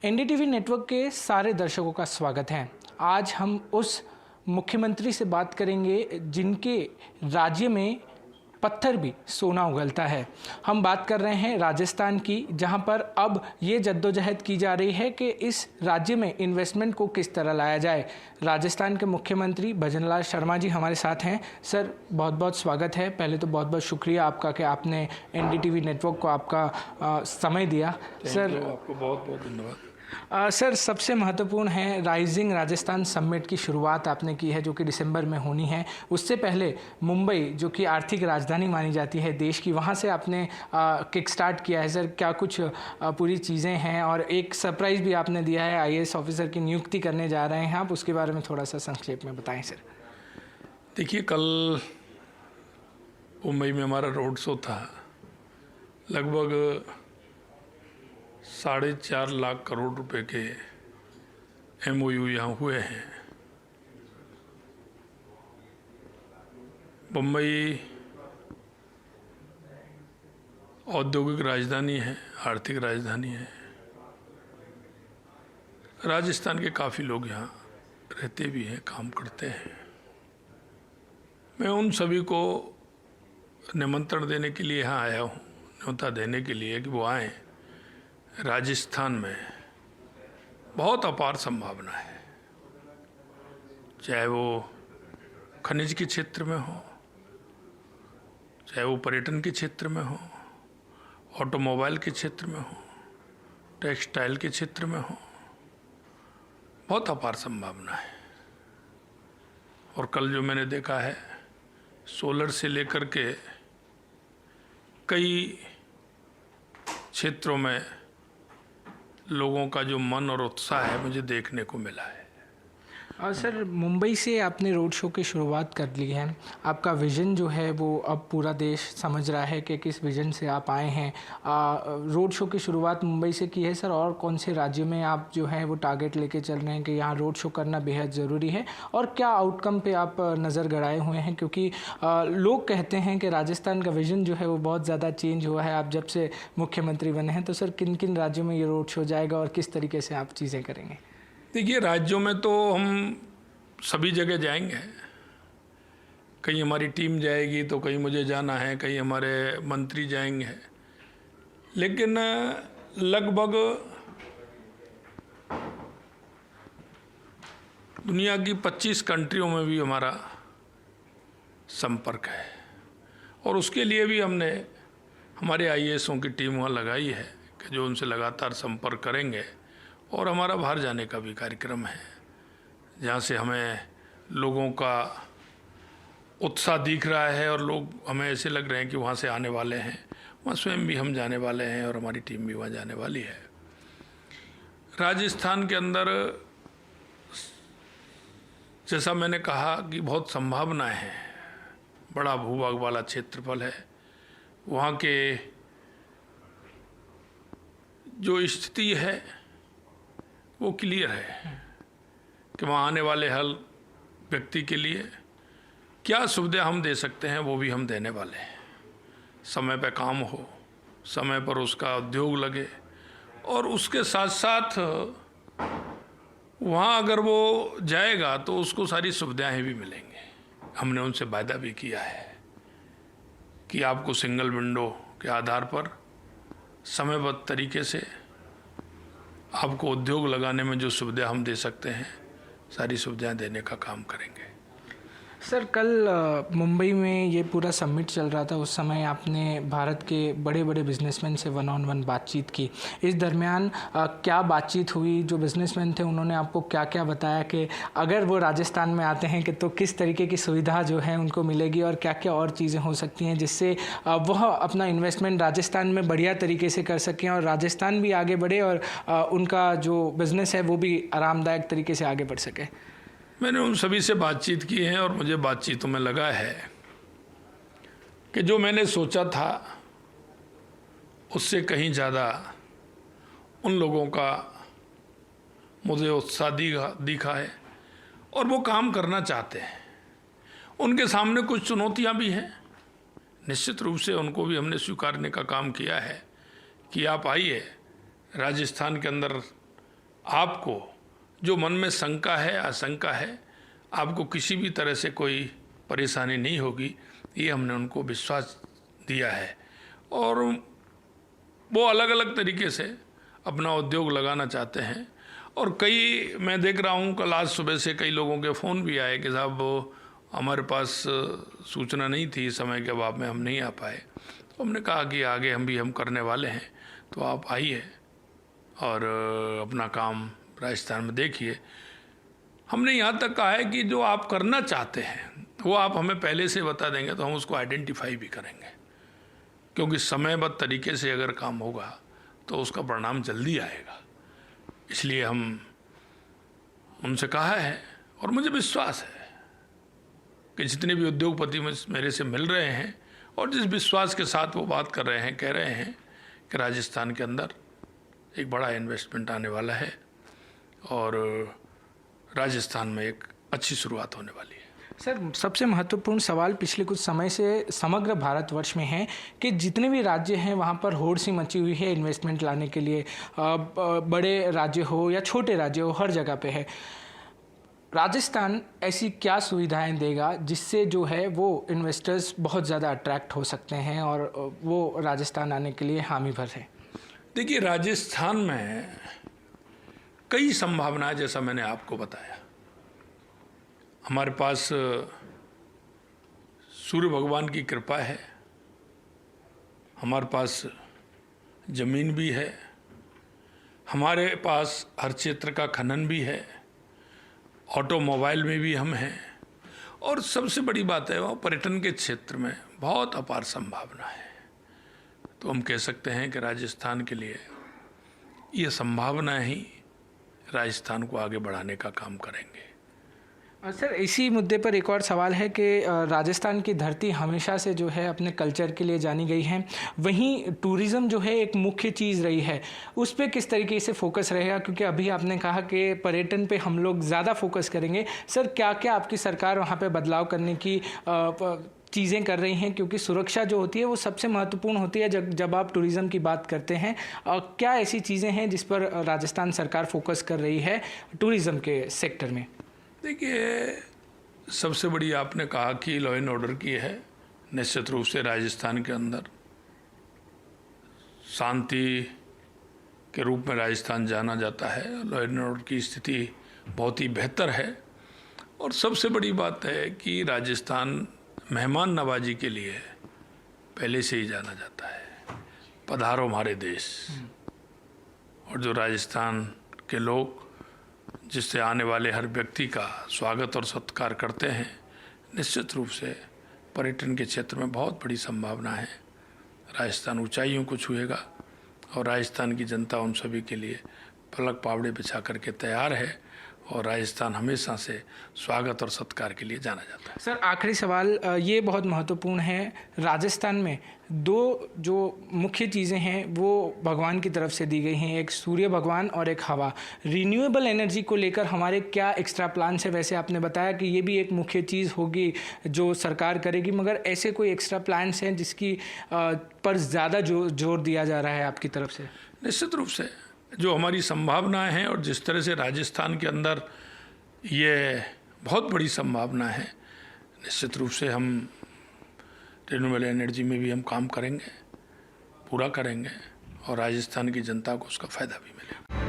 NDTV network के सारे दर्शकों का स्वागत है। आज हम उस मुख्यमंत्री से बात करेंगे जिनके राज्य में पत्थर भी सोना उगलता है। हम बात कर रहे हैं राजस्थान की, जहां पर अब ये जद्दोजहद की जा रही है कि इस राज्य में इन्वेस्टमेंट को किस तरह लाया जाए। राजस्थान के मुख्यमंत्री भजनलाल शर्मा जी हमारे साथ हैं। सर, बहुत बहुत स्वागत है। पहले तो बहुत बहुत शुक्रिया आपका कि आपने एनडीटीवी नेटवर्क को आपका समय दिया। सर, आपको बहुत बहुत धन्यवाद। सर, सबसे महत्वपूर्ण है राइजिंग राजस्थान समिट की शुरुआत आपने की है, जो कि दिसंबर में होनी है। उससे पहले मुंबई, जो कि आर्थिक राजधानी मानी जाती है देश की, वहाँ से आपने किक स्टार्ट किया है। सर, क्या कुछ पूरी चीज़ें हैं, और एक सरप्राइज़ भी आपने दिया है, आईएएस ऑफिसर की नियुक्ति करने जा रहे हैं आप, उसके बारे में थोड़ा सा संक्षेप में बताएं सर। देखिए, कल मुंबई में हमारा रोड शो था। लगभग 4.5 लाख करोड़ रुपए के MOU यहाँ हुए हैं। मुंबई औद्योगिक राजधानी है, आर्थिक राजधानी है। राजस्थान के काफ़ी लोग यहाँ रहते भी हैं, काम करते हैं। मैं उन सभी को निमंत्रण देने के लिए यहाँ आया हूँ, न्योता देने के लिए कि वो आएँ। राजस्थान में बहुत अपार संभावना है, चाहे वो खनिज के क्षेत्र में हो, चाहे वो पर्यटन के क्षेत्र में हो, ऑटोमोबाइल के क्षेत्र में हो, टेक्सटाइल के क्षेत्र में हो, बहुत अपार संभावना है। और कल जो मैंने देखा है, सोलर से लेकर के कई क्षेत्रों में लोगों का जो मन और उत्साह है, मुझे देखने को मिला है। और सर, मुंबई से आपने रोड शो की शुरुआत कर ली है। आपका विज़न जो है वो अब पूरा देश समझ रहा है कि किस विज़न से आप आए हैं। रोड शो की शुरुआत मुंबई से की है सर, और कौन से राज्य में आप जो है वो टारगेट लेके चल रहे हैं कि यहाँ रोड शो करना बेहद ज़रूरी है, और क्या आउटकम पे आप नज़र गड़ाए हुए हैं? क्योंकि लोग कहते हैं कि राजस्थान का विज़न जो है वो बहुत ज़्यादा चेंज हुआ है आप जब से मुख्यमंत्री बने हैं। तो सर, किन किन राज्यों में ये रोड शो जाएगा और किस तरीके से आप चीज़ें करेंगे? देखिए, राज्यों में तो हम सभी जगह जाएंगे। कहीं हमारी टीम जाएगी तो कहीं मुझे जाना है, कहीं हमारे मंत्री जाएंगे। लेकिन लगभग दुनिया की 25 कंट्रियों में भी हमारा संपर्क है, और उसके लिए भी हमने हमारे IASओं की टीम वहाँ लगाई है कि जो उनसे लगातार संपर्क करेंगे। और हमारा बाहर जाने का भी कार्यक्रम है, जहाँ से हमें लोगों का उत्साह दिख रहा है और लोग हमें ऐसे लग रहे हैं कि वहाँ से आने वाले हैं। वहाँ स्वयं भी हम जाने वाले हैं और हमारी टीम भी वहाँ जाने वाली है। राजस्थान के अंदर, जैसा मैंने कहा, कि बहुत संभावनाएं हैं। बड़ा भूभाग वाला क्षेत्रफल है। वहाँ के जो स्थिति है वो क्लियर है कि वहाँ आने वाले हर व्यक्ति के लिए क्या सुविधा हम दे सकते हैं, वो भी हम देने वाले हैं। समय पर काम हो, समय पर उसका उद्योग लगे, और उसके साथ साथ वहाँ अगर वो जाएगा तो उसको सारी सुविधाएं भी मिलेंगी। हमने उनसे वायदा भी किया है कि आपको सिंगल विंडो के आधार पर समयबद्ध तरीके से आपको उद्योग लगाने में जो सुविधा हम दे सकते हैं, सारी सुविधाएं देने का काम करेंगे। सर, कल मुंबई में ये पूरा समिट चल रहा था। उस समय आपने भारत के बड़े बड़े बिजनेसमैन से 1-on-1 बातचीत की। इस दरमियान क्या बातचीत हुई? जो बिजनेसमैन थे उन्होंने आपको क्या क्या बताया कि अगर वो राजस्थान में आते हैं कि तो किस तरीके की सुविधा जो है उनको मिलेगी, और क्या क्या और चीज़ें हो सकती हैं जिससे वह अपना इन्वेस्टमेंट राजस्थान में बढ़िया तरीके से कर सकें और राजस्थान भी आगे बढ़े और उनका जो बिज़नेस है वो भी आरामदायक तरीके से आगे बढ़ सके? मैंने उन सभी से बातचीत की है, और मुझे बातचीतों में लगा है कि जो मैंने सोचा था उससे कहीं ज़्यादा उन लोगों का मुझे उत्साह दिखा है, और वो काम करना चाहते हैं। उनके सामने कुछ चुनौतियां भी हैं, निश्चित रूप से उनको भी हमने स्वीकारने का काम किया है कि आप आइए, राजस्थान के अंदर आपको जो मन में शंका है, आशंका है, आपको किसी भी तरह से कोई परेशानी नहीं होगी, ये हमने उनको विश्वास दिया है। और वो अलग अलग तरीके से अपना उद्योग लगाना चाहते हैं। और कई मैं देख रहा हूँ, कल आज सुबह से कई लोगों के फ़ोन भी आए कि साहब वो हमारे पास सूचना नहीं थी, समय के अभाव में हम नहीं आ पाए। तो हमने कहा कि आगे हम करने वाले हैं, तो आप आइए और अपना काम राजस्थान में देखिए। हमने यहाँ तक कहा है कि जो आप करना चाहते हैं वो आप हमें पहले से बता देंगे तो हम उसको आइडेंटिफाई भी करेंगे, क्योंकि समयबद्ध तरीके से अगर काम होगा तो उसका परिणाम जल्दी आएगा। इसलिए हम उनसे कहा है और मुझे विश्वास है कि जितने भी उद्योगपति मेरे से मिल रहे हैं और जिस विश्वास के साथ वो बात कर रहे हैं, कह रहे हैं कि राजस्थान के अंदर एक बड़ा इन्वेस्टमेंट आने वाला है और राजस्थान में एक अच्छी शुरुआत होने वाली है। सर, सबसे महत्वपूर्ण सवाल पिछले कुछ समय से समग्र भारतवर्ष में है कि जितने भी राज्य हैं वहाँ पर होड़ सी मची हुई है इन्वेस्टमेंट लाने के लिए। बड़े राज्य हो या छोटे राज्य हो, हर जगह पे है। राजस्थान ऐसी क्या सुविधाएं देगा जिससे जो है वो इन्वेस्टर्स बहुत ज़्यादा अट्रैक्ट हो सकते हैं और वो राजस्थान आने के लिए हामी भर है? देखिए, राजस्थान में कई संभावनाएं, जैसा मैंने आपको बताया। हमारे पास सूर्य भगवान की कृपा है, हमारे पास ज़मीन भी है, हमारे पास हर क्षेत्र का खनन भी है, ऑटोमोबाइल में भी हम हैं, और सबसे बड़ी बात है वो पर्यटन के क्षेत्र में बहुत अपार संभावना है। तो हम कह सकते हैं कि राजस्थान के लिए ये संभावना ही राजस्थान को आगे बढ़ाने का काम करेंगे। सर, इसी मुद्दे पर एक और सवाल है कि राजस्थान की धरती हमेशा से जो है अपने कल्चर के लिए जानी गई है, वहीं टूरिज़्म जो है एक मुख्य चीज़ रही है, उस पर किस तरीके से फोकस रहेगा? क्योंकि अभी आपने कहा कि पर्यटन पे हम लोग ज़्यादा फोकस करेंगे। सर, क्या क्या आपकी सरकार वहाँ पे बदलाव करने की चीज़ें कर रही हैं? क्योंकि सुरक्षा जो होती है वो सबसे महत्वपूर्ण होती है जब आप टूरिज़्म की बात करते हैं। क्या ऐसी चीज़ें हैं जिस पर राजस्थान सरकार फोकस कर रही है टूरिज़्म के सेक्टर में? देखिए, सबसे बड़ी आपने कहा कि लॉ एंड ऑर्डर की है। निश्चित रूप से राजस्थान के अंदर शांति के रूप में राजस्थान जाना जाता है। लॉ एंड ऑर्डर की स्थिति बहुत ही बेहतर है। और सबसे बड़ी बात है कि राजस्थान मेहमान नवाजी के लिए पहले से ही जाना जाता है। पधारो हमारे देश। और जो राजस्थान के लोग जिससे आने वाले हर व्यक्ति का स्वागत और सत्कार करते हैं, निश्चित रूप से पर्यटन के क्षेत्र में बहुत बड़ी संभावना है। राजस्थान ऊंचाइयों को छुएगा और राजस्थान की जनता उन सभी के लिए पलक पावड़े बिछा करके तैयार है और राजस्थान हमेशा से स्वागत और सत्कार के लिए जाना जाता है। सर, आखिरी सवाल ये बहुत महत्वपूर्ण है। राजस्थान में दो जो मुख्य चीज़ें हैं वो भगवान की तरफ से दी गई हैं, एक सूर्य भगवान और एक हवा। रिन्यूएबल एनर्जी को लेकर हमारे क्या एक्स्ट्रा प्लान्स है? वैसे आपने बताया कि ये भी एक मुख्य चीज़ होगी जो सरकार करेगी, मगर ऐसे कोई एक्स्ट्रा प्लान्स हैं जिसकी पर ज़्यादा जोर दिया जा रहा है आपकी तरफ से? निश्चित रूप से जो हमारी संभावनाएं हैं और जिस तरह से राजस्थान के अंदर ये बहुत बड़ी संभावना है, निश्चित रूप से हम रिन्यूएबल एनर्जी में भी हम काम करेंगे, पूरा करेंगे और राजस्थान की जनता को उसका फ़ायदा भी मिलेगा।